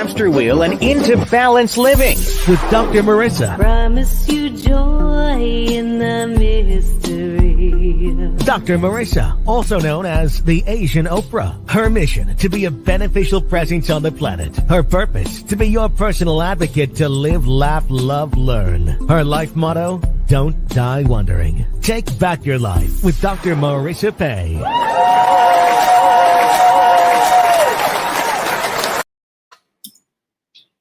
hamster wheel and into balanced living with Dr. Marissa. Promise you joy in the mystery. Dr. Marissa, also known as the Asian Oprah. Her mission, to be a beneficial presence on the planet. Her purpose, to be your personal advocate to live, laugh, love, learn. Her life motto, don't die wondering. Take back your life with Dr. Marissa Pay.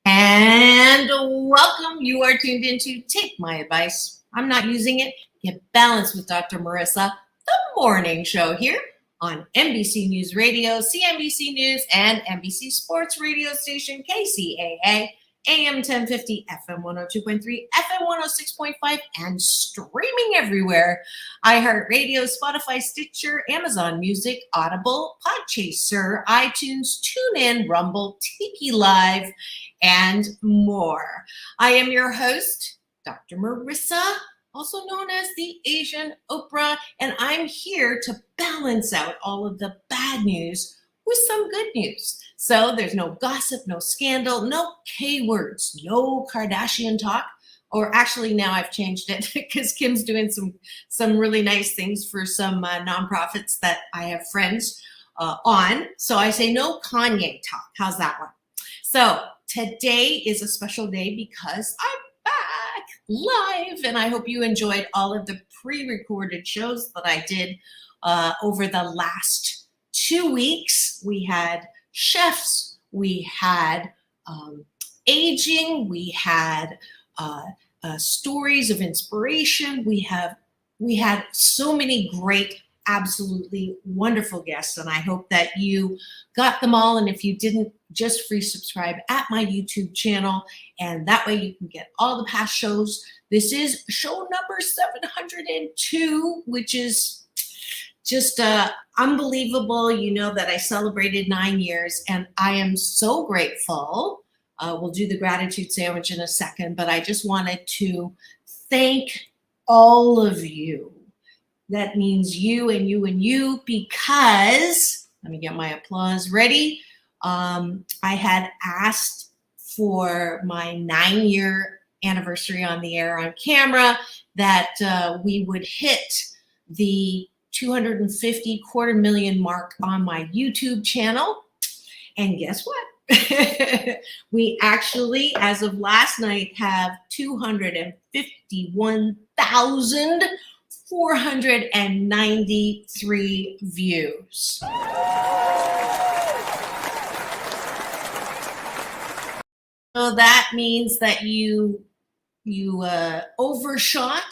And welcome. You are tuned into Take My Advice. I'm not using it. Get balanced with Dr. Marissa, the morning show here on NBC News Radio, CNBC News, and NBC Sports Radio station KCAA, AM 1050, FM 102.3, FM 106.5, and streaming everywhere. iHeartRadio, Spotify, Stitcher, Amazon Music, Audible, Podchaser, iTunes, TuneIn, Rumble, Tiki Live, and more. I am your host, Dr. Marissa, also known as the Asian Oprah, and I'm here to balance out all of the bad news with some good news. So there's no gossip, no scandal, no K words, no Kardashian talk. Or actually now I've changed it because Kim's doing some really nice things for some nonprofits that I have friends on. So I say no Kanye talk. How's that one? So today is a special day because I'm back live, and I hope you enjoyed all of the pre-recorded shows that I did over the last 2 weeks. We had chefs, we had aging, we had stories of inspiration. We had so many great, absolutely wonderful guests, and I hope that you got them all. And if you didn't, just free subscribe at my YouTube channel, and that way you can get all the past shows. This is show number 702, which is just unbelievable. You know that I celebrated 9 years, and I am so grateful. We'll do the gratitude sandwich in a second, but I just wanted to thank all of you. That means you and you and you, because, let me get my applause ready. I had asked for my 9-year anniversary on the air on camera that we would hit the 250 250,000 mark on my YouTube channel. And guess what? We actually, as of last night, have 251,493 views. So that means that you overshot,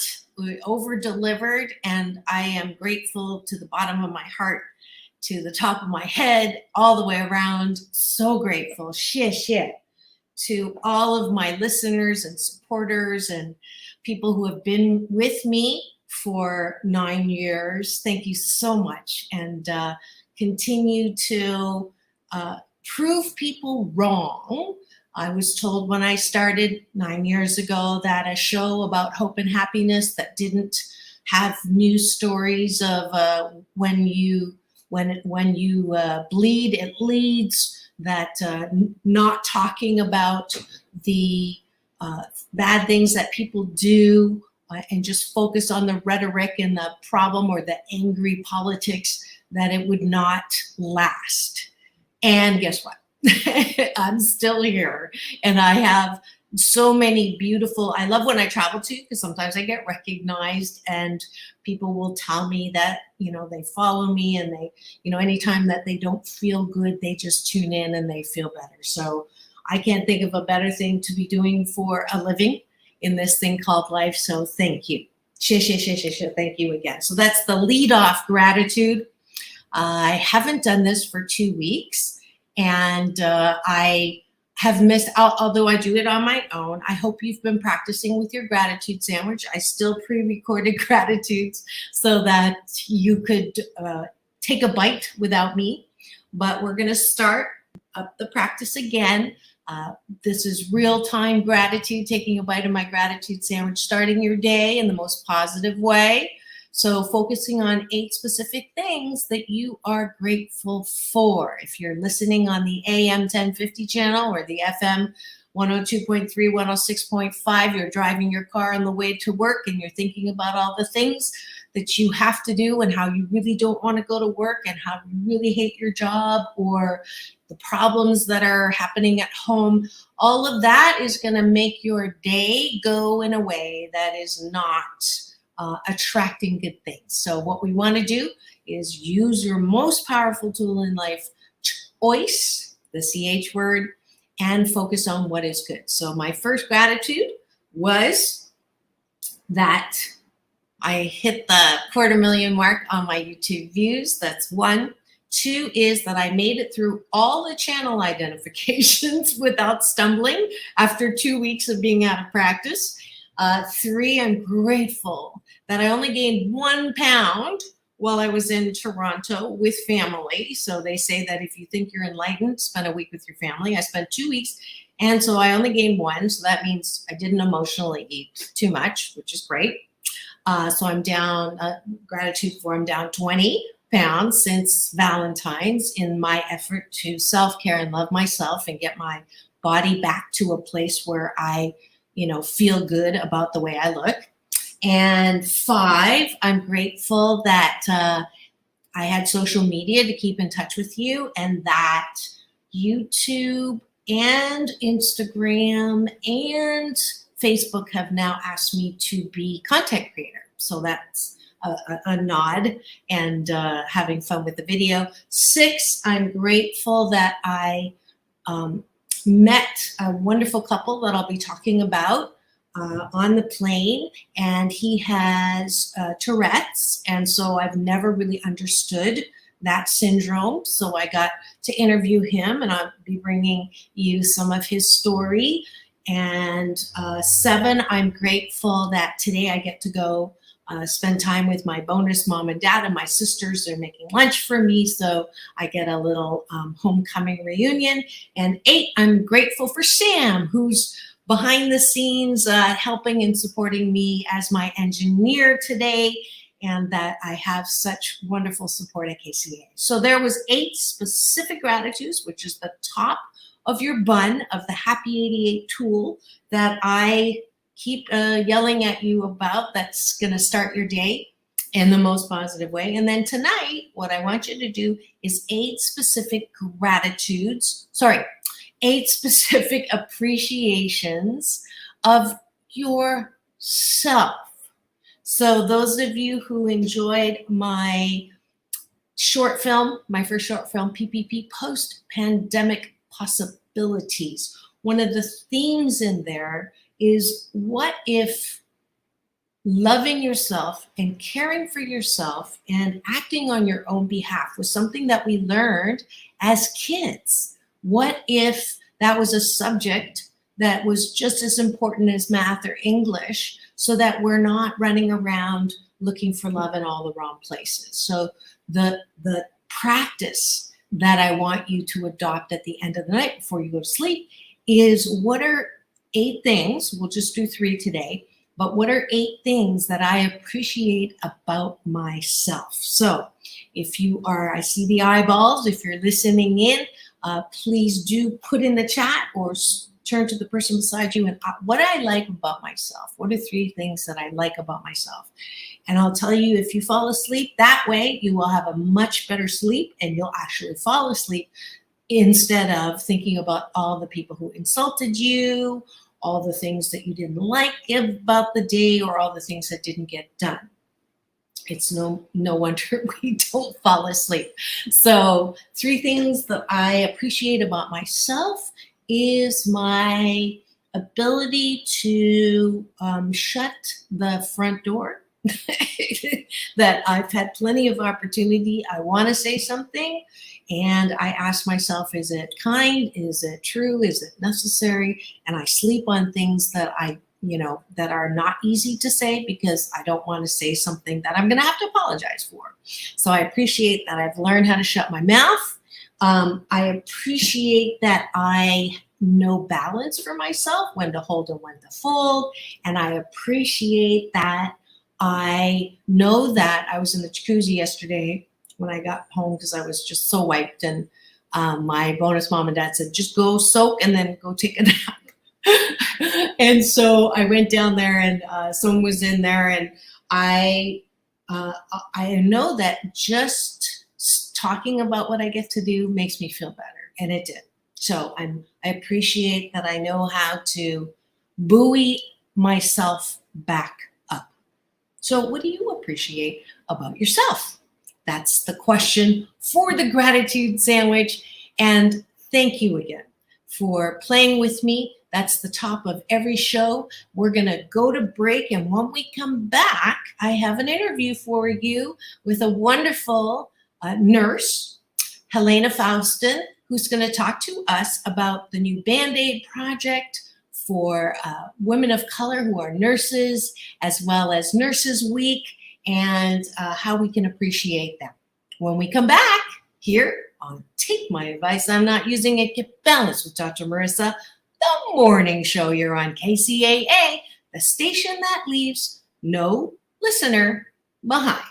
over-delivered, and I am grateful to the bottom of my heart, to the top of my head, all the way around. So grateful, shit, to all of my listeners and supporters and people who have been with me for 9 years. Thank you so much, and continue to prove people wrong. I was told when I started 9 years ago that a show about hope and happiness that didn't have news stories of when you bleed, it leads, that not talking about the bad things that people do and just focus on the rhetoric and the problem or the angry politics, that it would not last. And guess what? I'm still here, and I have so many beautiful, I love when I travel too, because sometimes I get recognized and people will tell me that, you know, they follow me, and they, you know, anytime that they don't feel good, they just tune in and they feel better. So I can't think of a better thing to be doing for a living in this thing called life. So thank you. Thank you again. So that's the lead off gratitude. I haven't done this for 2 weeks. And I have missed out, although I do it on my own. I hope you've been practicing with your gratitude sandwich. I still pre-recorded gratitudes so that you could take a bite without me. But we're going to start up the practice again. This is real-time gratitude, taking a bite of my gratitude sandwich, starting your day in the most positive way. So focusing on 8 specific things that you are grateful for. If you're listening on the AM 1050 channel or the FM 102.3, 106.5, you're driving your car on the way to work and you're thinking about all the things that you have to do and how you really don't want to go to work and how you really hate your job or the problems that are happening at home. All of that is going to make your day go in a way that is not attracting good things. So what we want to do is use your most powerful tool in life, choice, the CH word, and focus on what is good. So my first gratitude was that I hit the 250,000 mark on my YouTube views. That's 1. 2 is that I made it through all the channel identifications without stumbling after 2 weeks of being out of practice. 3, I'm grateful that I only gained 1 pound while I was in Toronto with family. So they say that if you think you're enlightened, spend a week with your family. I spent 2 weeks, and so I only gained 1. So that means I didn't emotionally eat too much, which is great. So I'm down, gratitude for I'm down 20 pounds since Valentine's in my effort to self-care and love myself and get my body back to a place where I, feel good about the way I look. And 5, I'm grateful that I had social media to keep in touch with you, and that YouTube and Instagram and Facebook have now asked me to be content creator. So that's a nod and having fun with the video. 6, I'm grateful that I met a wonderful couple that I'll be talking about on the plane, and he has Tourette's, and so I've never really understood that syndrome. So I got to interview him, and I'll be bringing you some of his story. And 7, I'm grateful that today I get to go spend time with my bonus mom and dad and my sisters. They're making lunch for me, so I get a little homecoming reunion. And 8, I'm grateful for Sam, who's behind the scenes helping and supporting me as my engineer today, and that I have such wonderful support at KCA. So there was 8 specific gratitudes, which is the top of your bun of the Happy 88 tool that I keep yelling at you about, that's going to start your day in the most positive way. And then tonight, what I want you to do is 8 specific appreciations of yourself. So those of you who enjoyed my short film, my first short film, PPP, Post-Pandemic Possibilities, one of the themes in there is, what if loving yourself and caring for yourself and acting on your own behalf was something that we learned as kids? What if that was a subject that was just as important as math or English, so that we're not running around looking for love in all the wrong places? So the practice that I want you to adopt at the end of the night before you go to sleep is, what are 8 things, we'll just do 3 today, but what are 8 things that I appreciate about myself? So if you are, I see the eyeballs, if you're listening in, please do put in the chat or turn to the person beside you and what I like about myself. What are 3 things that I like about myself? And I'll tell you, if you fall asleep that way, you will have a much better sleep, and you'll actually fall asleep instead of thinking about all the people who insulted you, all the things that you didn't like about the day, or all the things that didn't get done. It's no wonder we don't fall asleep. So 3 things that I appreciate about myself is my ability to shut the front door. That I've had plenty of opportunity. I want to say something, and I ask myself, is it kind? Is it true? Is it necessary? And I sleep on things that that are not easy to say, because I don't want to say something that I'm going to have to apologize for. So I appreciate that I've learned how to shut my mouth. I appreciate that I know balance for myself, when to hold and when to fold. And I appreciate that I know that I was in the jacuzzi yesterday when I got home because I was just so wiped, and my bonus mom and dad said, just go soak and then go take a nap. And so I went down there, and someone was in there, and I know that just talking about what I get to do makes me feel better, and it did. So I appreciate that I know how to buoy myself back up. So what do you appreciate about yourself? That's the question for the gratitude sandwich. And thank you again for playing with me. That's the top of every show. We're going to go to break. And when we come back, I have an interview for you with a wonderful nurse, Helena Faustin, who's going to talk to us about the new Band-Aid project for women of color who are nurses, as well as Nurses Week, and how we can appreciate them. When we come back here on Take My Advice, I'm Not Using It, Get Balanced with Dr. Marissa, the morning show. You're on KCAA, the station that leaves no listener behind.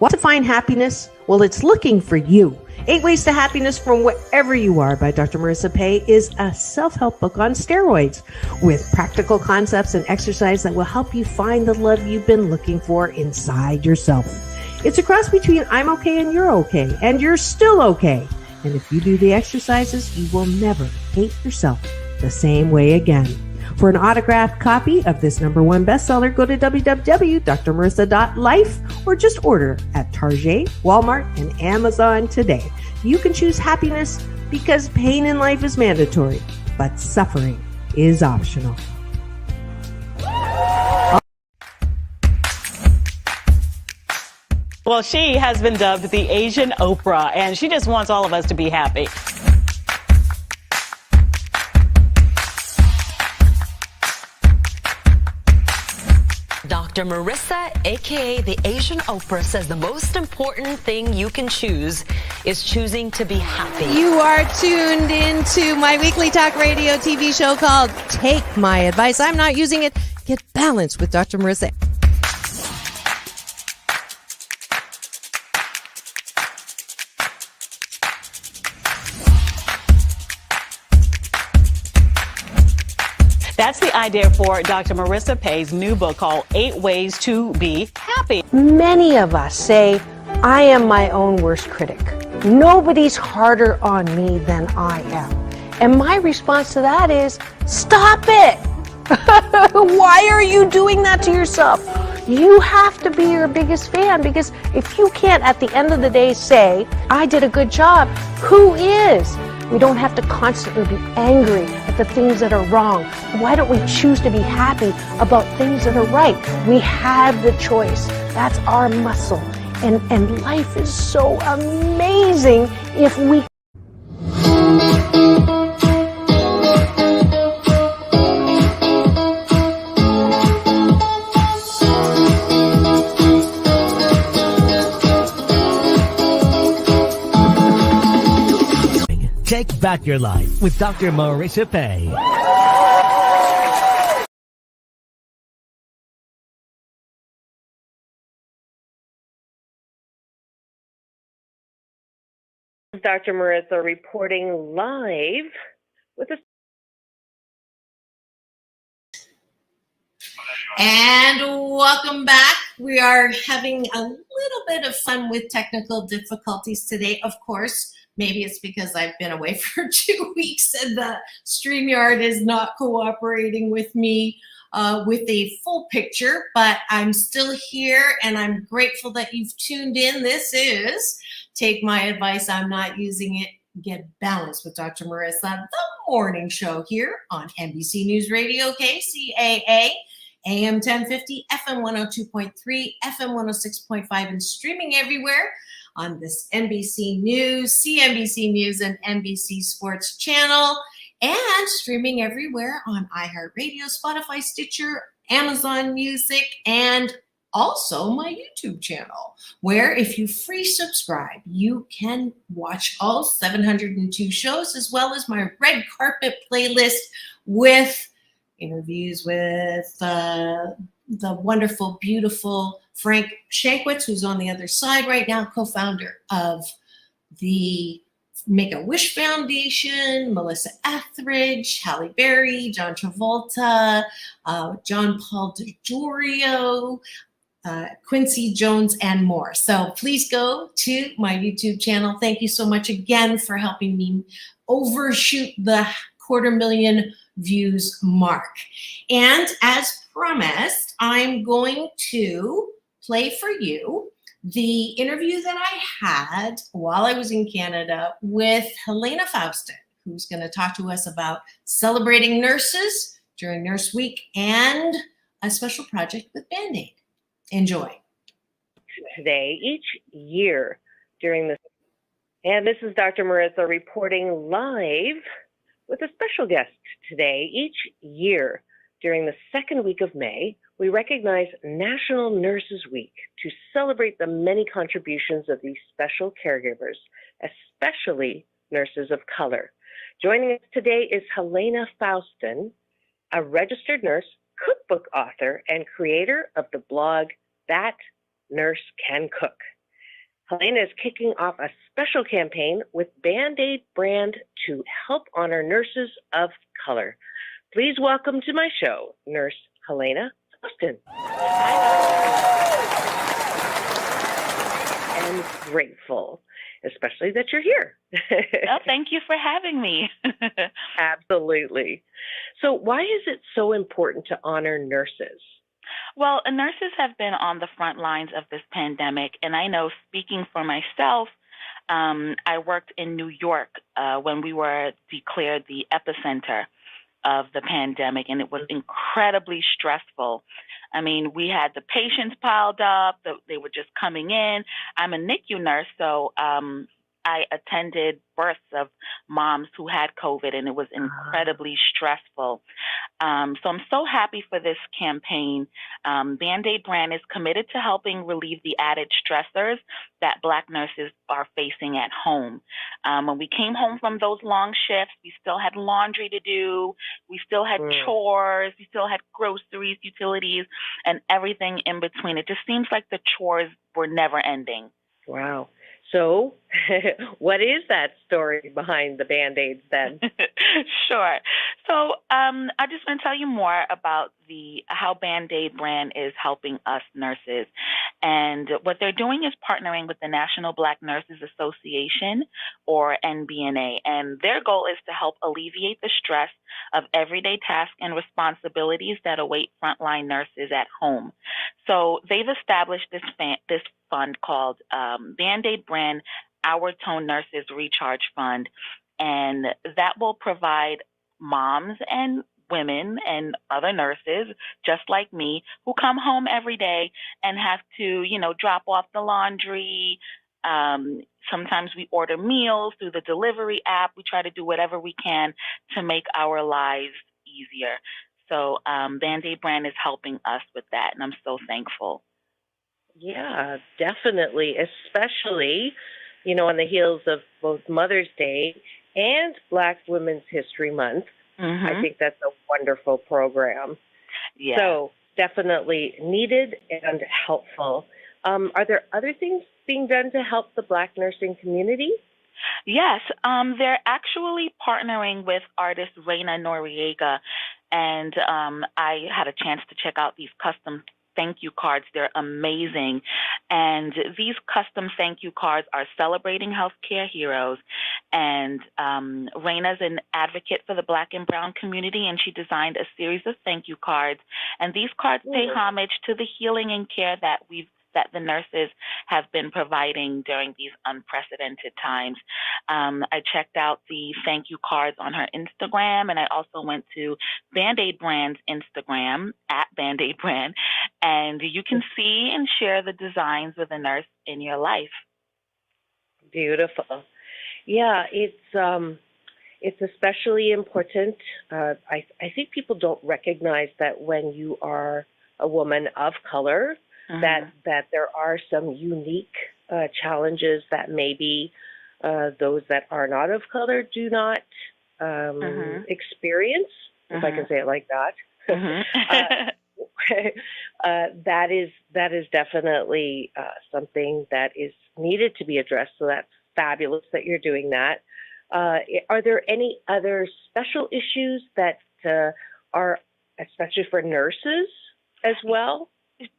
Want to find happiness? Well, it's looking for you. 8 Ways to Happiness from Wherever You Are by Dr. Marissa Pay is a self-help book on steroids with practical concepts and exercise that will help you find the love you've been looking for inside yourself. It's a cross between I'm okay and you're still okay. And if you do the exercises, you will never hate yourself the same way again. For an autographed copy of this #1 bestseller, go to www.drmarissa.life or just order at Target, Walmart, and Amazon today. You can choose happiness because pain in life is mandatory, but suffering is optional. Well, she has been dubbed the Asian Oprah, and she just wants all of us to be happy. Dr. Marissa, aka the Asian Oprah, says the most important thing you can choose is choosing to be happy. You are tuned into my weekly talk radio TV show called Take My Advice. I'm Not Using It. Get Balanced with Dr. Marissa. That's the idea for Dr. Marissa Pay's new book called 8 Ways to Be Happy. Many of us say, I am my own worst critic. Nobody's harder on me than I am. And my response to that is, stop it! Why are you doing that to yourself? You have to be your biggest fan, because if you can't at the end of the day say, I did a good job, who is? We don't have to constantly be angry at the things that are wrong. Why don't we choose to be happy about things that are right? We have the choice. That's our muscle. And life is so amazing if we... Take back your life with Dr. Marissa Pay. Dr. Marissa reporting live with a... And welcome back. We are having a little bit of fun with technical difficulties today, of course. Maybe it's because I've been away for 2 weeks and the StreamYard is not cooperating with me. with a full picture, but I'm still here and I'm grateful that you've tuned in. This is Take My Advice, I'm Not Using It, Get Balanced with Dr. Marissa, the morning show here on NBC News Radio, KCAA, AM 1050, FM 102.3, FM 106.5, and streaming everywhere on this NBC News, CNBC News, and NBC Sports channel, and streaming everywhere on iHeartRadio, Spotify, Stitcher, Amazon Music, and also my YouTube channel, where if you free subscribe, you can watch all 702 shows, as well as my red carpet playlist with interviews with the wonderful, beautiful Frank Shankwitz, who's on the other side right now, co-founder of the Make-A-Wish Foundation, Melissa Etheridge, Halle Berry, John Travolta, John Paul DiGiorio, Quincy Jones, and more. So please go to my YouTube channel. Thank you so much again for helping me overshoot the 250,000 views mark. And as promised, I'm going to play for you the interview that I had while I was in Canada with Helena Faustin, who's going to talk to us about celebrating nurses during Nurse Week and a special project with Band-Aid. Enjoy. Today, each year during this, and this is Dr. Marissa reporting live with a special guest today. Each year during the second week of May, we recognize National Nurses Week to celebrate the many contributions of these special caregivers, especially nurses of color. Joining us today is Helena Faustin, a registered nurse, cookbook author, and creator of the blog That Nurse Can Cook. Helena is kicking off a special campaign with Band-Aid brand to help honor nurses of color. Please welcome to my show, Nurse Helena Faustin. And grateful, especially that you're here. Oh, thank you for having me. Absolutely. So why is it so important to honor nurses? Well, nurses have been on the front lines of this pandemic, and I know, speaking for myself, I worked in New York when we were declared the epicenter of the pandemic, and it was incredibly stressful. I mean, we had the patients piled up, they were just coming in. I'm a NICU nurse, so I attended births of moms who had COVID, and it was incredibly stressful. So I'm so happy for this campaign. Band-Aid brand is committed to helping relieve the added stressors that Black nurses are facing at home. When we came home from those long shifts, we still had laundry to do, we still had chores, we still had groceries, utilities, and everything in between. It just seems like the chores were never ending. Wow. So what is that story behind the Band-Aids then? Sure. So I just want to tell you more about how Band-Aid brand is helping us nurses. And what they're doing is partnering with the National Black Nurses Association, or NBNA. And their goal is to help alleviate the stress of everyday tasks and responsibilities that await frontline nurses at home. So they've established this fund called Band-Aid brand Our Tone Nurses Recharge Fund, and that will provide moms and women and other nurses just like me who come home every day and have to, drop off the laundry. Sometimes we order meals through the delivery app. We try to do whatever we can to make our lives easier. So Band-Aid brand is helping us with that, and I'm so thankful. Yeah, definitely, especially, on the heels of both Mother's Day and Black Women's History Month. Mm-hmm. I think that's a wonderful program. Yeah. So definitely needed and helpful. Are there other things being done to help the Black nursing community? Yes, they're actually partnering with artist Reina Noriega, and I had a chance to check out these custom thank you cards. They're amazing. And these custom thank you cards are celebrating healthcare heroes. And Raina's an advocate for the Black and Brown community, and she designed a series of thank you cards. And these cards pay homage to the healing and care that the nurses have been providing during these unprecedented times. I checked out the thank you cards on her Instagram, and I also went to Band-Aid Brand's Instagram, @Band-Aid Brand, and you can see and share the designs with a nurse in your life. Beautiful. Yeah, it's especially important. I think people don't recognize that when you are a woman of color, that there are some unique challenges that maybe those that are not of color do not experience, if I can say it like that. That is definitely something that is needed to be addressed. So that's fabulous that you're doing that. Are there any other special issues that are especially for nurses as well?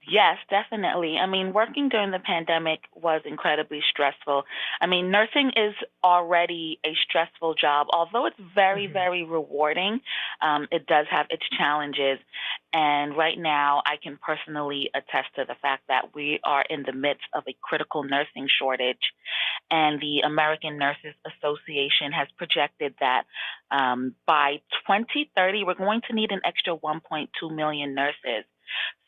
Yes, definitely. I mean, working during the pandemic was incredibly stressful. I mean, nursing is already a stressful job. Although it's very, very rewarding, it does have its challenges. And right now, I can personally attest to the fact that we are in the midst of a critical nursing shortage. And the American Nurses Association has projected that by 2030, we're going to need an extra 1.2 million nurses.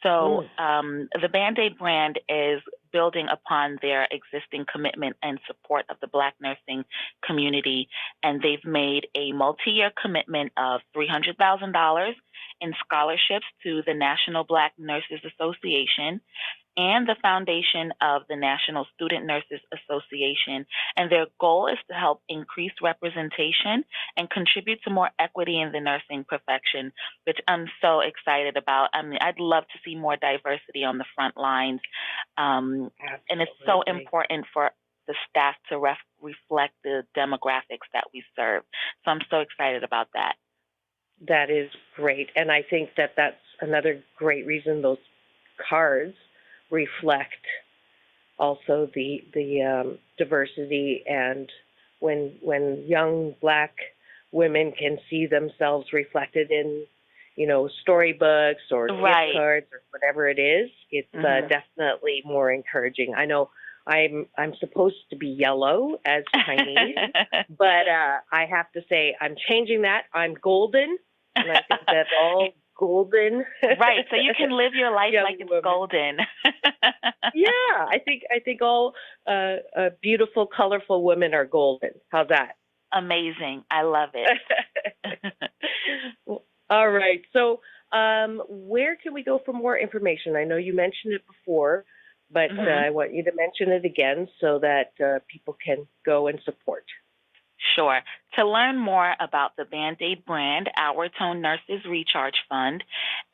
So the Band-Aid brand is building upon their existing commitment and support of the Black nursing community, and they've made a multi-year commitment of $300,000 in scholarships to the National Black Nurses Association and the foundation of the National Student Nurses Association. And their goal is to help increase representation and contribute to more equity in the nursing profession, which I'm so excited about. I mean, I'd love to see more diversity on the front lines. And it's so important for the staff to reflect the demographics that we serve. So I'm so excited about that. That is great. And I think that that's another great reason those cards reflect also the diversity, and when young Black women can see themselves reflected in, you know, storybooks or gift cards or whatever it is, it's definitely more encouraging. I know I'm supposed to be yellow as Chinese, but I have to say I'm changing that. I'm golden, and I think that's all golden. Right, so you can live your life like it's golden. Yeah, I think all beautiful, colorful women are golden. How's that? Amazing. I love it. All right. So where can we go for more information? I know you mentioned it before, but I want you to mention it again so that people can go and support. Sure. To learn more about the Band-Aid brand, Our Tone Nurses Recharge Fund,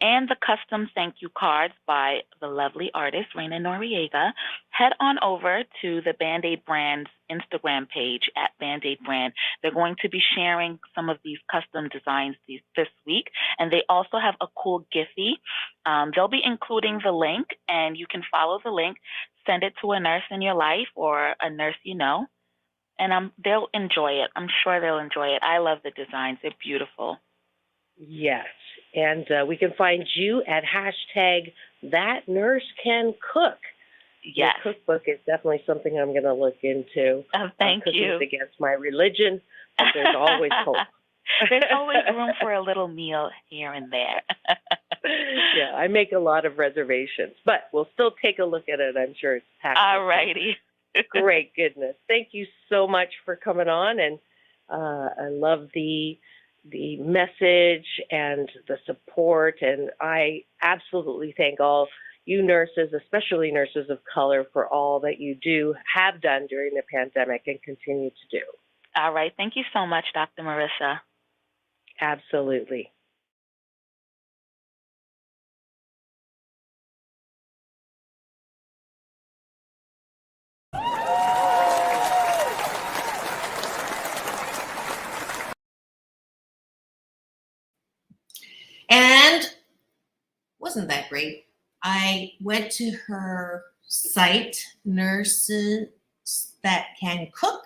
and the custom thank you cards by the lovely artist Raina Noriega, head on over to the Band-Aid brand's Instagram page @Band-Aid brand. They're going to be sharing some of these custom designs this week, and they also have a cool Giphy. They'll be including the link, and you can follow the link, send it to a nurse in your life or a nurse you know, and they'll enjoy it. I'm sure they'll enjoy it. I love the designs. They're beautiful. Yes. And we can find you at #ThatNurseCanCook. Yes. Your cookbook is definitely something I'm going to look into. Oh, thank you. Cooking is against my religion, but there's always hope. There's always room for a little meal here and there. Yeah, I make a lot of reservations, but we'll still take a look at it. I'm sure it's packed. All righty. Great goodness. Thank you so much for coming on, and I love the message and the support, and I absolutely thank all you nurses, especially nurses of color, for all that you have done during the pandemic and continue to do. All right. Thank you so much, Dr. Marissa. Absolutely. And wasn't that great? I went to her site, Nurses That Can Cook,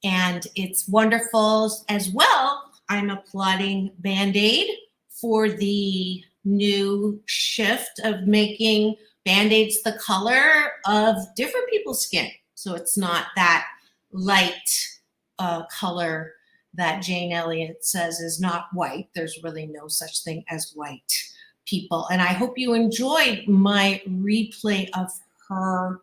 and it's wonderful as well. I'm applauding Band-Aid for the new shift of making Band-Aids the color of different people's skin. So it's not that light color that Jane Elliott says is not white. There's really no such thing as white people. And I hope you enjoyed my replay of her.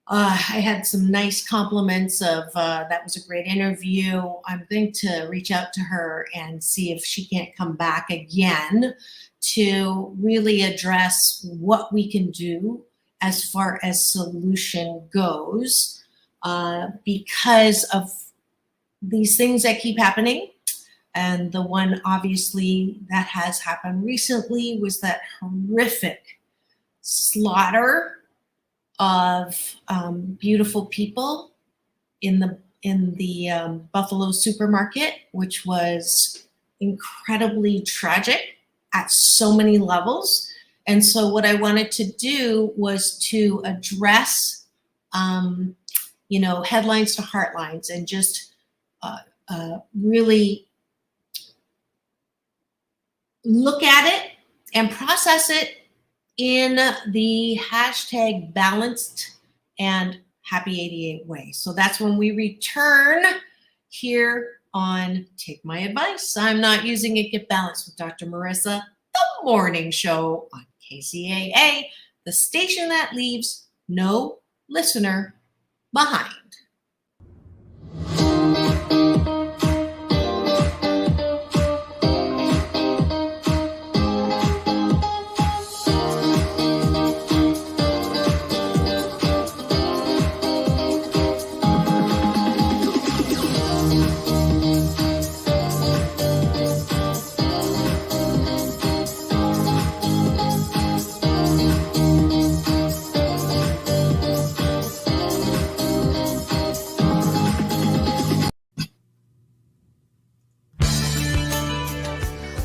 I had some nice compliments of that was a great interview. I'm going to reach out to her and see if she can't come back again to really address what we can do as far as solution goes, because of these things that keep happening. And the one obviously that has happened recently was that horrific slaughter of beautiful people in the Buffalo supermarket, which was incredibly tragic at so many levels. And so what I wanted to do was to address, headlines to Heartlines, and just really look at it and process it in the hashtag balanced and happy 88 way. So that's when we return here on Take My Advice. I'm not using it. Get Balanced with Dr. Marissa, the morning show on KCAA, the station that leaves no listener behind.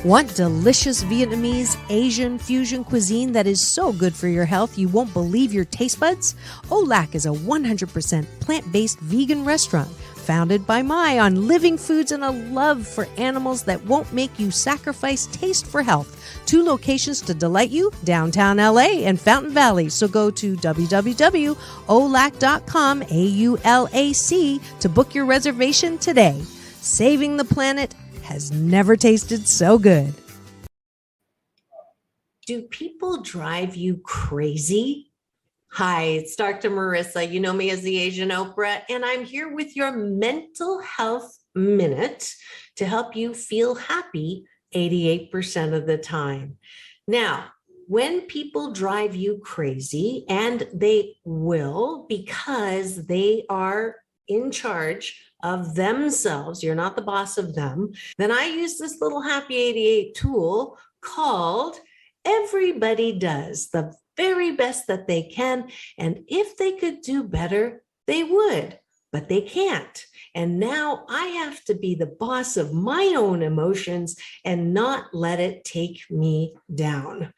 Want delicious Vietnamese Asian fusion cuisine that is so good for your health you won't believe your taste buds? Olac is a 100% plant-based vegan restaurant founded by Mai on living foods and a love for animals that won't make you sacrifice taste for health. 2 locations to delight you, downtown LA and Fountain Valley. So go to www.olac.com, AULAC, to book your reservation today. Saving the planet has never tasted so good. Do people drive you crazy? Hi, it's Dr. Marissa. You know me as the Asian Oprah, and I'm here with your mental health minute to help you feel happy 88% of the time. Now, when people drive you crazy, and they will because they are in charge of themselves, you're not the boss of them, then I use this little Happy 88 tool called Everybody Does the very best that they can. And if they could do better, they would, but they can't. And now I have to be the boss of my own emotions and not let it take me down.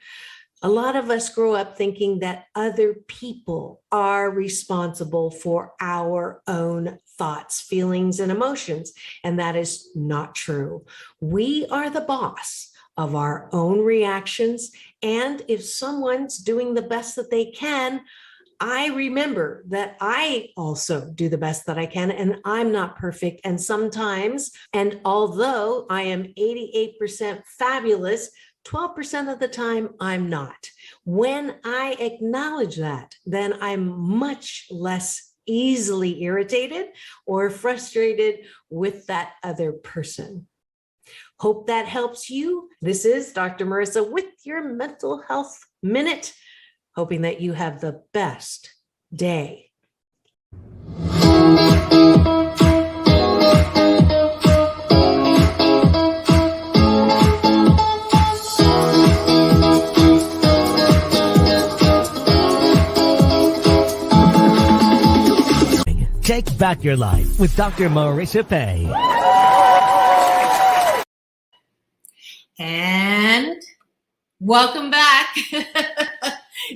A lot of us grow up thinking that other people are responsible for our own thoughts, feelings, and emotions, and that is not true. We are the boss of our own reactions, and if someone's doing the best that they can, I remember that I also do the best that I can, and I'm not perfect. And sometimes, and although I am 88% fabulous, 12% of the time, I'm not. When I acknowledge that, then I'm much less easily irritated or frustrated with that other person. Hope that helps you. This is Dr. Marissa with your Mental Health Minute, hoping that you have the best day. Take back your life with Dr. Marissa Pay. And welcome back.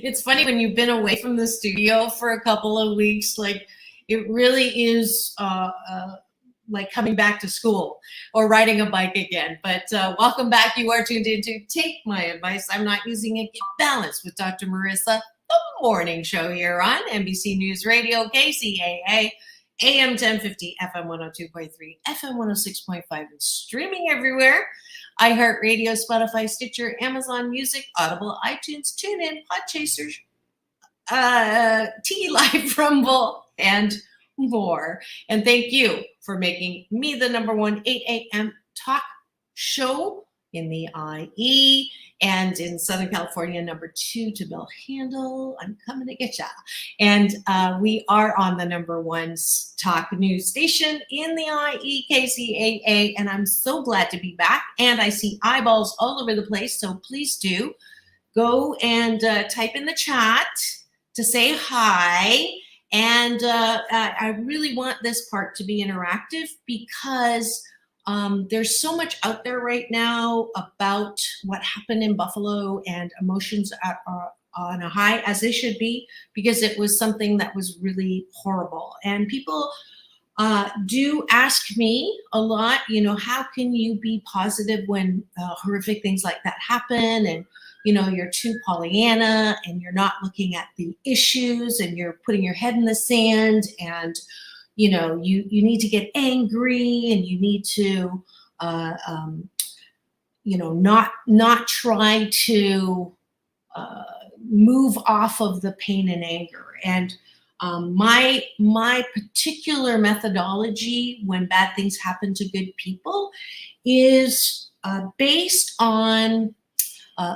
It's funny when you've been away from the studio for a couple of weeks, like it really is like coming back to school or riding a bike again. But welcome back. You are tuned into Take My Advice. I'm Not Using It. Get Balanced with Dr. Marissa, the morning show here on NBC News Radio, KCAA, AM 1050, FM 102.3, FM 106.5, and streaming everywhere. iHeartRadio, Spotify, Stitcher, Amazon Music, Audible, iTunes, TuneIn, Podchaser, T-Live, Rumble, and more. And thank you for making me the #1 8 a.m. talk show in the IE, and in Southern California, #2 to Bell Handle. I'm coming to get ya. And we are on the #1 talk news station in the IE, KCAA, and I'm so glad to be back. And I see eyeballs all over the place, so please do go and type in the chat to say hi. And I really want this part to be interactive because there's so much out there right now about what happened in Buffalo, and emotions are on a high, as they should be, because it was something that was really horrible. And people do ask me a lot, how can you be positive when horrific things like that happen? And you're too Pollyanna, and you're not looking at the issues, and you're putting your head in the sand, and you need to get angry, and you need to not try to move off of the pain and anger. And my particular methodology when bad things happen to good people is based on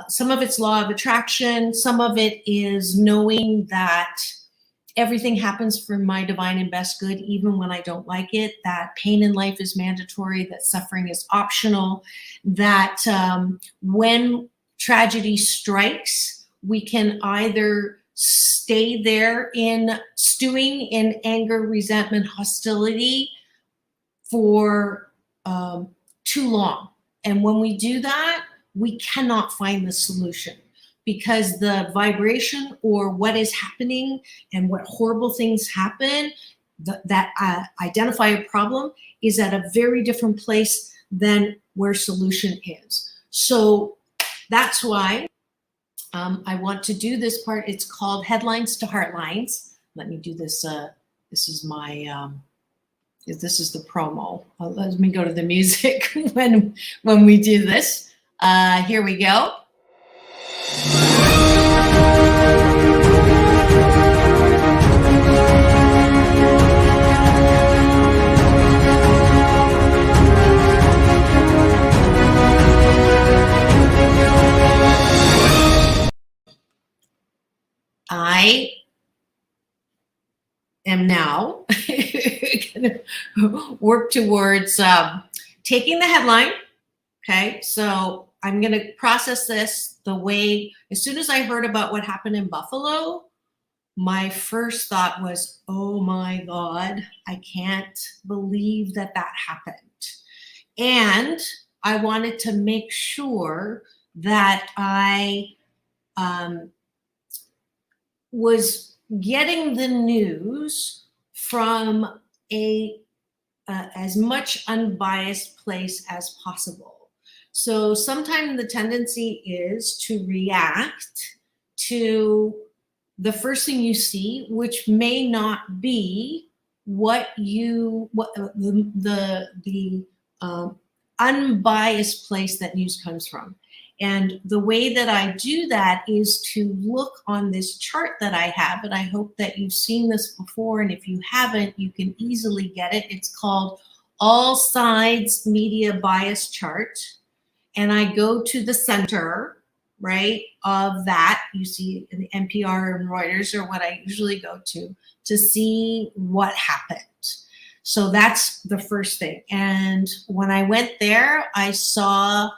some of it's law of attraction. Some of it is knowing that everything happens for my divine and best good, even when I don't like it, that pain in life is mandatory, that suffering is optional, that when tragedy strikes, we can either stay there in stewing in anger, resentment, hostility for too long. And when we do that, we cannot find the solution, because the vibration or what is happening and what horrible things happen that identify a problem is at a very different place than where solution is. So that's why I want to do this part. It's called Headlines to Heartlines. Let me do this. This is my, this is the promo. Let me go to the music when we do this. Here we go. I am now going to work towards taking the headline. Okay, so I'm going to process this the way, as soon as I heard about what happened in Buffalo, my first thought was, oh my God, I can't believe that happened. And I wanted to make sure that I was getting the news from as much unbiased place as possible. So sometimes the tendency is to react to the first thing you see, which may not be what the unbiased place that news comes from. And the way that I do that is to look on this chart that I have, and I hope that you've seen this before, and if you haven't, you can easily get it. It's called All Sides Media Bias Chart. And I go to the center, right, of that. You see in the NPR and Reuters are what I usually go to see what happened. So that's the first thing. And when I went there, I saw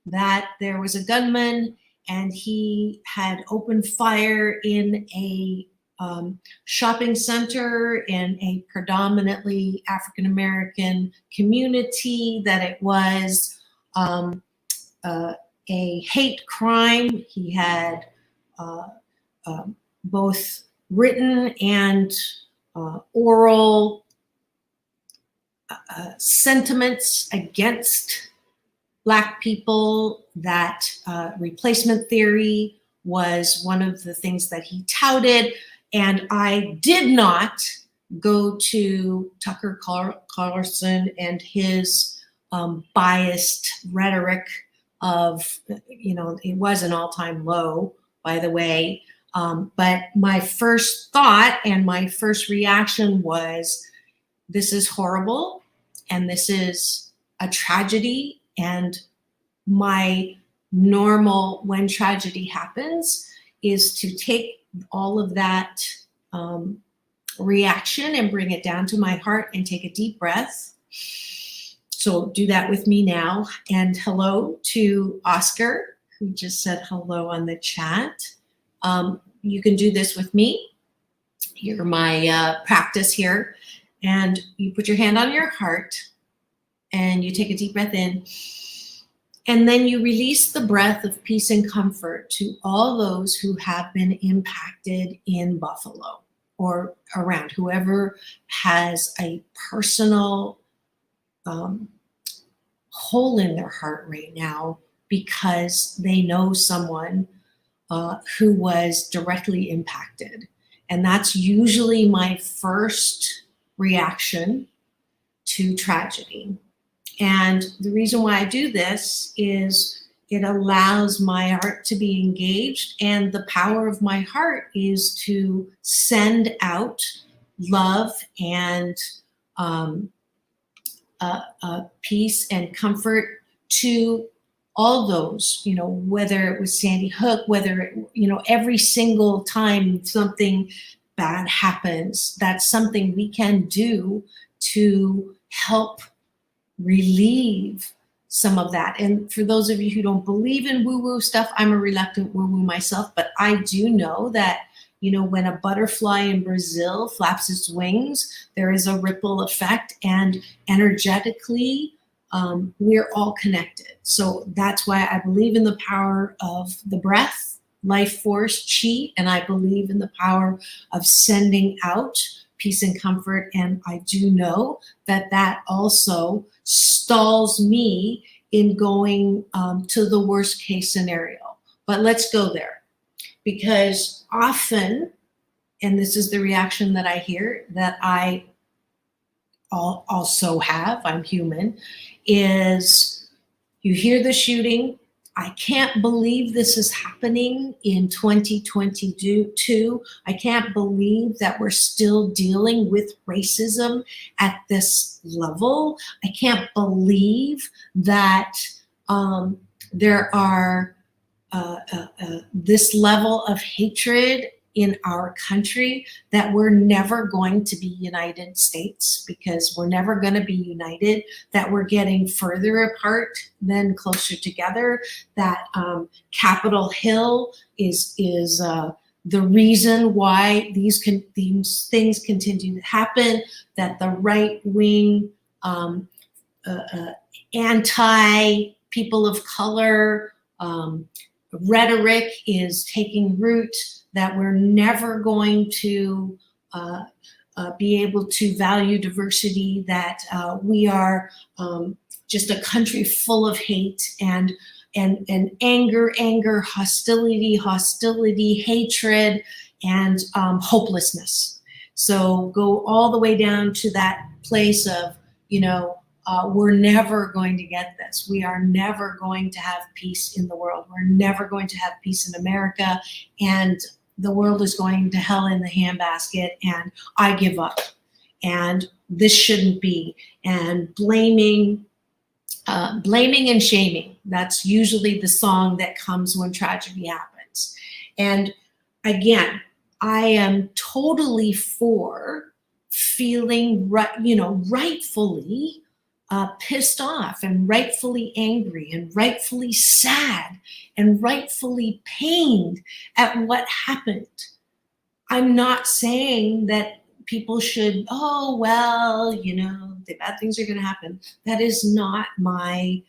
that there was a gunman, and he had opened fire in a shopping center in a predominantly African-American community, that it was a hate crime. He had both written and oral sentiments against Black people, that replacement theory was one of the things that he touted. And I did not go to Tucker Carlson and his biased rhetoric of, it was an all-time low, by the way. But my first thought and my first reaction was, this is horrible, and this is a tragedy. And my normal, when tragedy happens, is to take all of that reaction and bring it down to my heart and take a deep breath. So do that with me now. And hello to Oscar, who just said hello on the chat. You can do this with me. You're my practice here. And you put your hand on your heart and you take a deep breath in. And then you release the breath of peace and comfort to all those who have been impacted in Buffalo or around, whoever has a personal hole in their heart right now because they know someone who was directly impacted. And that's usually my first reaction to tragedy. And the reason why I do this is it allows my heart to be engaged, and the power of my heart is to send out love and peace and comfort to all those, whether it was Sandy Hook, whether, every single time something bad happens, that's something we can do to help relieve some of that. And for those of you who don't believe in woo-woo stuff, I'm a reluctant woo-woo myself, but I do know that, when a butterfly in Brazil flaps its wings, there is a ripple effect, and energetically, we're all connected. So that's why I believe in the power of the breath, life force, chi, and I believe in the power of sending out peace and comfort. And I do know that that also stalls me in going to the worst case scenario. But let's go there, because often, and this is the reaction that I hear, that I also have, I'm human, is you hear the shooting. I can't believe this is happening in 2022. I can't believe that we're still dealing with racism at this level. I can't believe that there are this level of hatred in our country, that we're never going to be United States, because we're never going to be united, that we're getting further apart than closer together, that Capitol Hill is the reason why these things continue to happen, that the right-wing anti-people of color rhetoric is taking root, that we're never going to be able to value diversity, that we are just a country full of hate and anger, hostility, hatred, and hopelessness. So go all the way down to that place of, we're never going to get this. We are never going to have peace in the world. We're never going to have peace in America. And the world is going to hell in the handbasket, and I give up. And this shouldn't be. And blaming and shaming. That's usually the song that comes when tragedy happens. And again, I am totally for feeling, rightfully pissed off, and rightfully angry, and rightfully sad, and rightfully pained at what happened. I'm not saying that people should, the bad things are going to happen. That is not my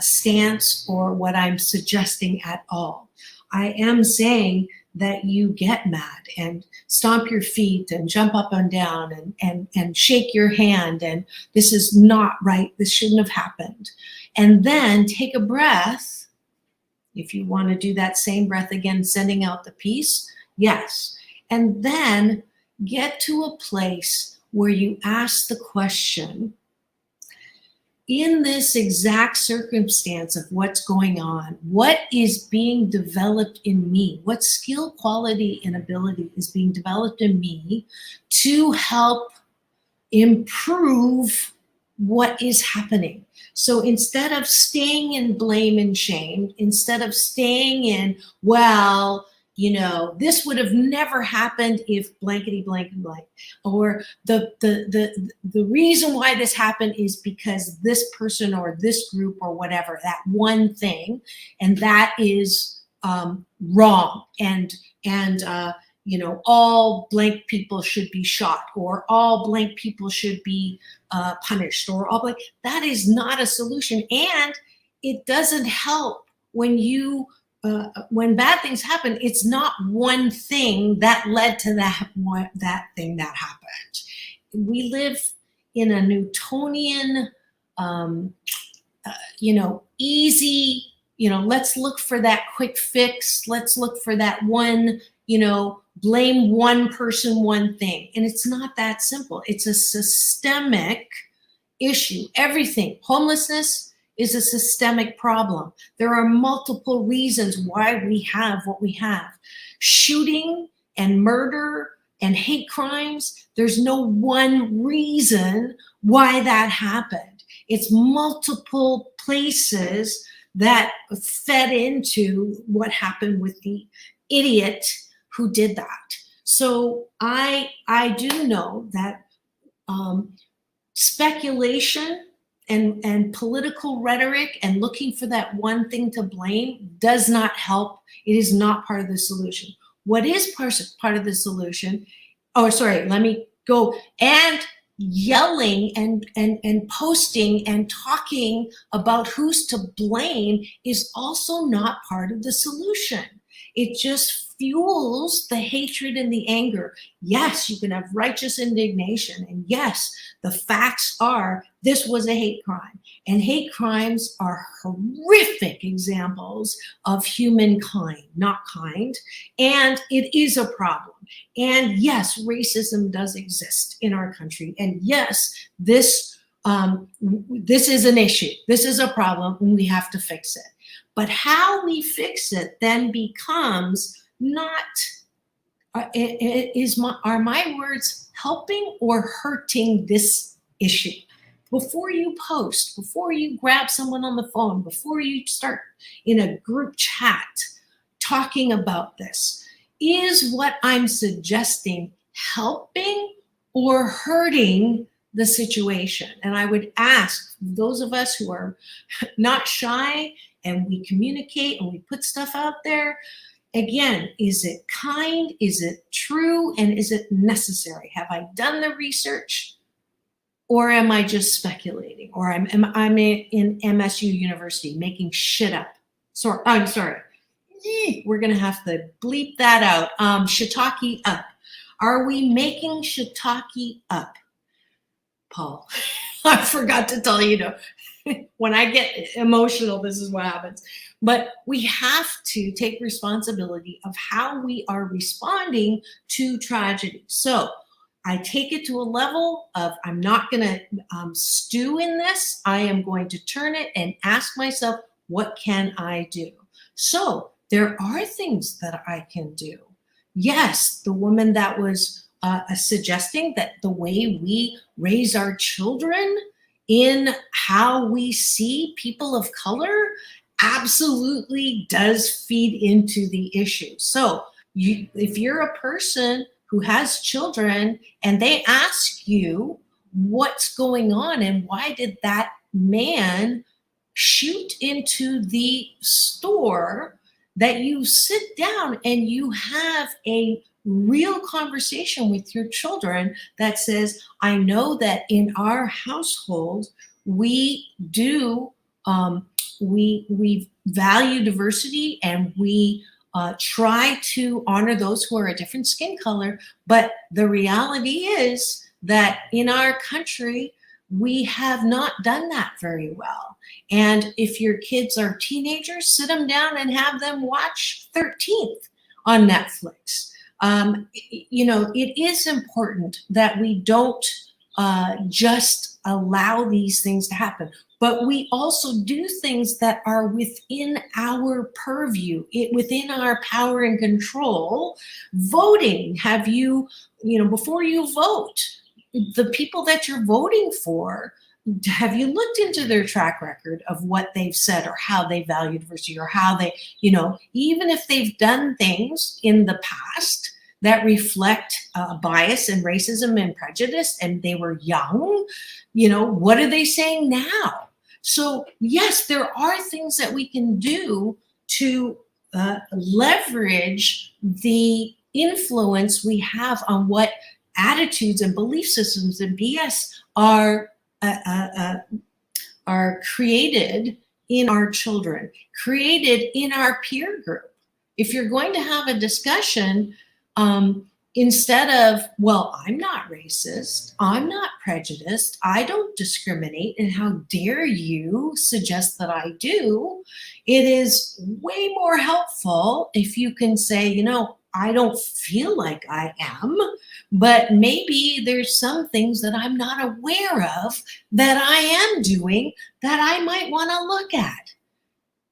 stance or what I'm suggesting at all. I am saying that you get mad and stomp your feet and jump up and down and shake your hand and this is not right, this shouldn't have happened. And then take a breath. If you want to do that same breath again, sending out the peace, yes. And then get to a place where you ask the question, in this exact circumstance of what's going on, what is being developed in me? What skill, quality, and ability is being developed in me to help improve what is happening? So instead of staying in blame and shame, instead of staying in, well, you know, this would have never happened if blankety blank and blank, or the reason why this happened is because this person or this group or whatever, that one thing, and that is wrong, and you know, all blank people should be shot, or all blank people should be punished, or all blank. That is not a solution, and it doesn't help when you. When bad things happen, it's not one thing that led to that thing that happened. We live in a Newtonian, you know, easy, you know, let's look for that quick fix. Let's look for that one, you know, blame one person, one thing. And it's not that simple. It's a systemic issue. Everything, homelessness, is a systemic problem. There are multiple reasons why we have what we have. Shooting and murder and hate crimes, there's no one reason why that happened. It's multiple places that fed into what happened with the idiot who did that. So I do know that speculation and political rhetoric and looking for that one thing to blame does not help. It is not part of the solution. What is part of the solution, let me go, and yelling and posting and talking about who's to blame is also not part of the solution. It just fuels the hatred and the anger. Yes, you can have righteous indignation. And yes, the facts are this was a hate crime. And hate crimes are horrific examples of humankind, not kind. And it is a problem. And yes, racism does exist in our country. And yes, this is an issue. This is a problem and we have to fix it. But how we fix it then becomes not, are my words helping or hurting this issue? Before you post, before you grab someone on the phone, before you start in a group chat talking about this, is what I'm suggesting helping or hurting the situation? And I would ask those of us who are not shy and we communicate and we put stuff out there, again, is it kind? Is it true? And is it necessary? Have I done the research? Or am I just speculating? Or I'm in MSU University making shit up? I'm sorry. We're going to have to bleep that out. Shiitake up. Are we making shiitake up? Paul, I forgot to tell you, when I get emotional, this is what happens. But we have to take responsibility of how we are responding to tragedy. So I take it to a level of, I'm not going to stew in this. I am going to turn it and ask myself, what can I do? So there are things that I can do. Yes, the woman that was suggesting that the way we raise our children in how we see people of color absolutely does feed into the issue. So if you're a person who has children and they ask you what's going on and why did that man shoot into the store, that you sit down and you have a real conversation with your children that says, I know that in our household, we do, we value diversity and we try to honor those who are a different skin color. But the reality is that in our country, we have not done that very well. And if your kids are teenagers, sit them down and have them watch 13th on Netflix. It is important that we don't just allow these things to happen, but we also do things that are within our purview, within our power and control. Voting, before you vote, the people that you're voting for, have you looked into their track record of what they've said or how they value diversity, or how they, even if they've done things in the past that reflect bias and racism and prejudice, and they were young, what are they saying now? So yes, there are things that we can do to leverage the influence we have on what attitudes and belief systems and BS are created in our children, created in our peer group. If you're going to have a discussion, instead of, well, I'm not racist, I'm not prejudiced, I don't discriminate, and how dare you suggest that I do, it is way more helpful if you can say, I don't feel like I am, but maybe there's some things that I'm not aware of that I am doing that I might want to look at.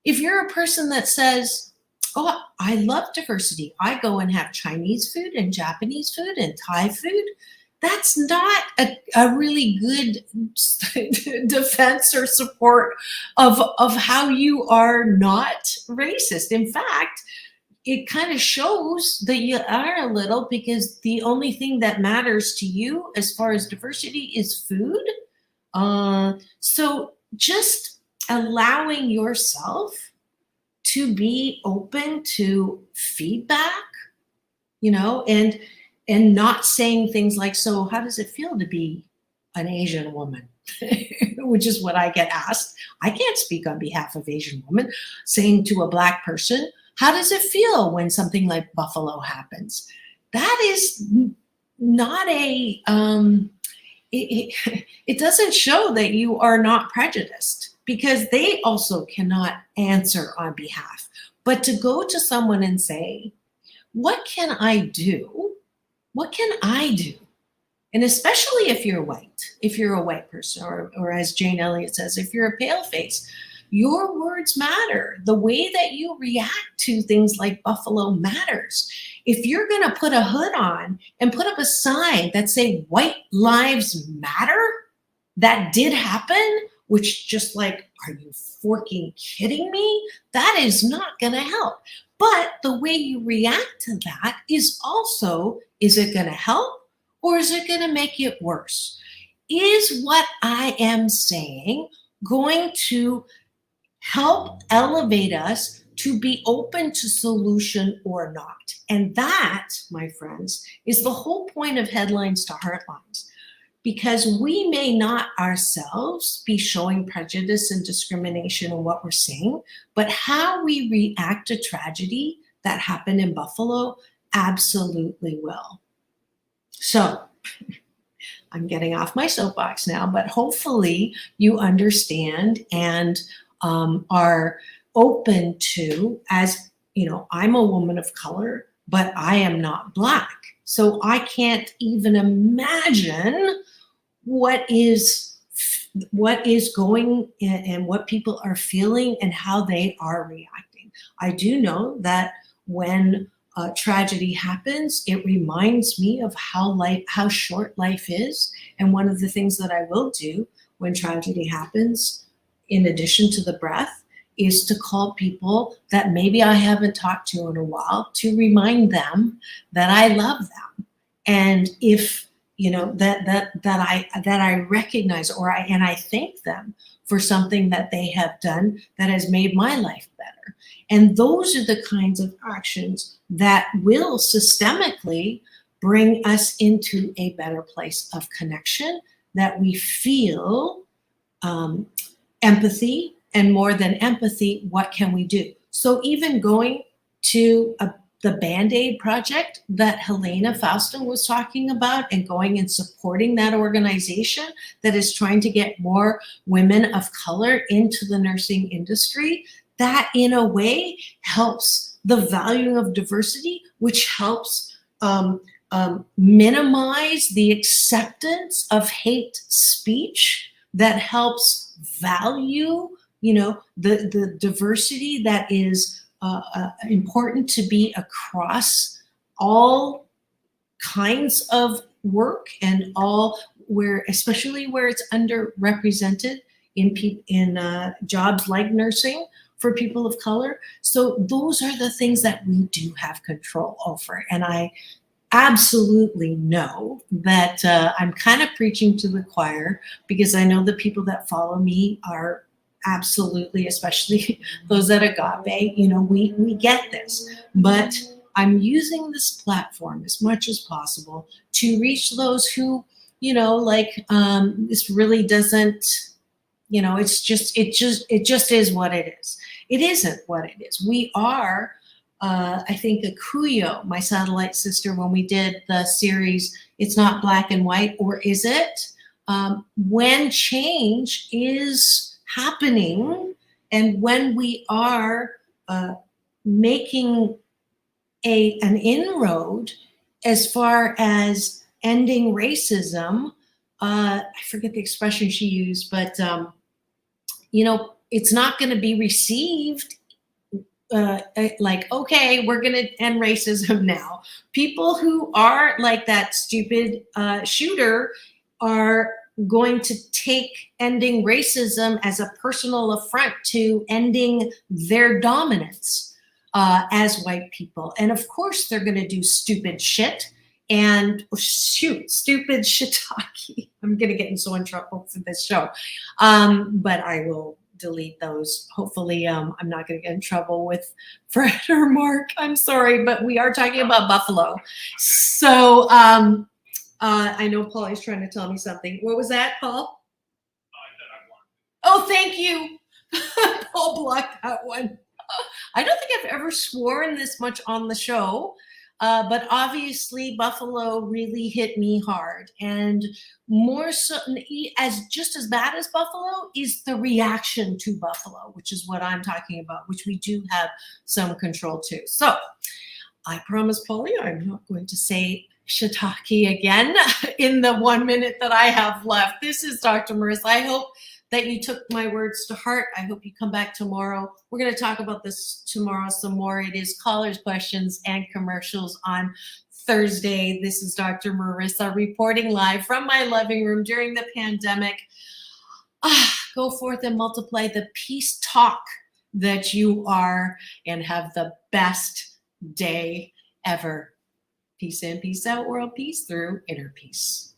If you're a person that says, oh, I love diversity, I go and have Chinese food and Japanese food and Thai food, that's not a really good defense or support of how you are not racist. In fact, it kind of shows that you are a little, because the only thing that matters to you as far as diversity is food. So just allowing yourself to be open to feedback, and not saying things like, so how does it feel to be an Asian woman? Which is what I get asked. I can't speak on behalf of Asian women. Saying to a Black person, how does it feel when something like Buffalo happens? That is not it doesn't show that you are not prejudiced, because they also cannot answer on behalf. But to go to someone and say, what can I do? What can I do? And especially if you're a white person, or as Jane Elliott says, if you're a pale face, your words matter. The way that you react to things like Buffalo matters. If you're going to put a hood on and put up a sign that say white lives matter, that did happen, which just like, are you forking kidding me? That is not going to help. But the way you react to that is also, is it going to help or is it going to make it worse? Is what I am saying going to help elevate us to be open to solution or not? And that, my friends, is the whole point of Headlines to Heartlines. Because we may not ourselves be showing prejudice and discrimination in what we're saying, but how we react to tragedy that happened in Buffalo absolutely will. So I'm getting off my soapbox now, but hopefully you understand and are open to, as I'm a woman of color, but I am not Black. So I can't even imagine what is going and what people are feeling and how they are reacting. I do know that when tragedy happens, it reminds me of how short life is. And one of the things that I will do when tragedy happens, in addition to the breath, is to call people that maybe I haven't talked to in a while, to remind them that I love them. And if that I recognize, and I thank them for something that they have done that has made my life better. And those are the kinds of actions that will systemically bring us into a better place of connection, that we feel empathy, and more than empathy, what can we do? So even going to the Band-Aid project that Helena Faustin was talking about, and going and supporting that organization that is trying to get more women of color into the nursing industry. That in a way helps the valuing of diversity, which helps minimize the acceptance of hate speech, that helps value, the diversity that is important to be across all kinds of work, and especially where it's underrepresented in jobs like nursing for people of color. So those are the things that we do have control over. And I absolutely know that I'm kind of preaching to the choir, because I know the people that follow me are absolutely, especially those at Agape, we get this. But I'm using this platform as much as possible to reach those who, this really doesn't, it just is what it is. It isn't what it is. We are, I think, Akuyo, my satellite sister, when we did the series, It's Not Black and White, or Is It? When change is happening, and when we are making an inroad as far as ending racism, I forget the expression she used, but it's not going to be received like, okay, we're going to end racism now. People who are like that stupid shooter are going to take ending racism as a personal affront to ending their dominance as white people. And of course, they're going to do stupid shit. And stupid shiitake. I'm going to get in so much trouble for this show. But I will delete those. Hopefully, I'm not going to get in trouble with Fred or Mark. I'm sorry, but we are talking about Buffalo. So I know Paul is trying to tell me something. What was that, Paul? Oh, thank you. Paul blocked that one. I don't think I've ever sworn this much on the show. But obviously, Buffalo really hit me hard, and more so, just as bad as Buffalo is the reaction to Buffalo, which is what I'm talking about, which we do have some control to. So, I promise, Polly, I'm not going to say shiitake again in the 1 minute that I have left. This is Dr. Marissa. I hope that you took my words to heart. I hope you come back tomorrow. We're going to talk about this tomorrow some more. It is callers' questions and commercials on Thursday. This is Dr. Marissa reporting live from my living room during the pandemic. Go forth and multiply the peace talk that you are, and have the best day ever. Peace in, peace out, world peace through inner peace.